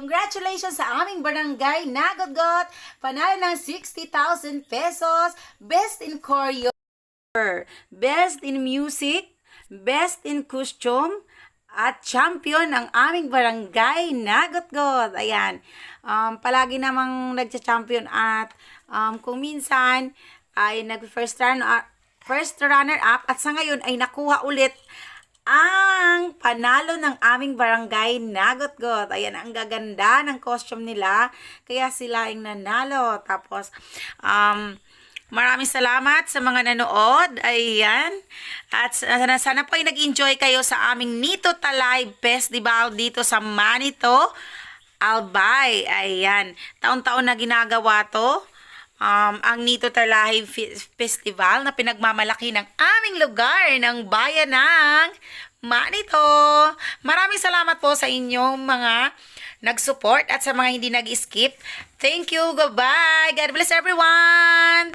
Congratulations sa aming barangay NAGOTGOT. Panalo ng 60,000 pesos. Best in choreo, best in music, best in costume, at champion ng aming barangay NAGOTGOT. Ayan. Palagi namang nagcha-champion at kung minsan ay nag-first runner up at sa ngayon ay nakuha ulit ang panalo ng aming barangay NAGOTGOT. Ayan, ang gaganda ng costume nila. Kaya sila yung nanalo. Tapos, maraming salamat sa mga nanood. Ayan. At sana po ay nag-enjoy kayo sa aming NITO-TALAHIB Festival dito sa MANITO ALBAY. Ayan. Taon-taon na ginagawa to. Ang NITO-TALAHIB Festival na pinagmamalaki ng aming lugar ng bayan ng Manito. Maraming salamat po sa inyong mga nag-support at sa mga hindi nag-skip. Thank you. Goodbye. God bless everyone.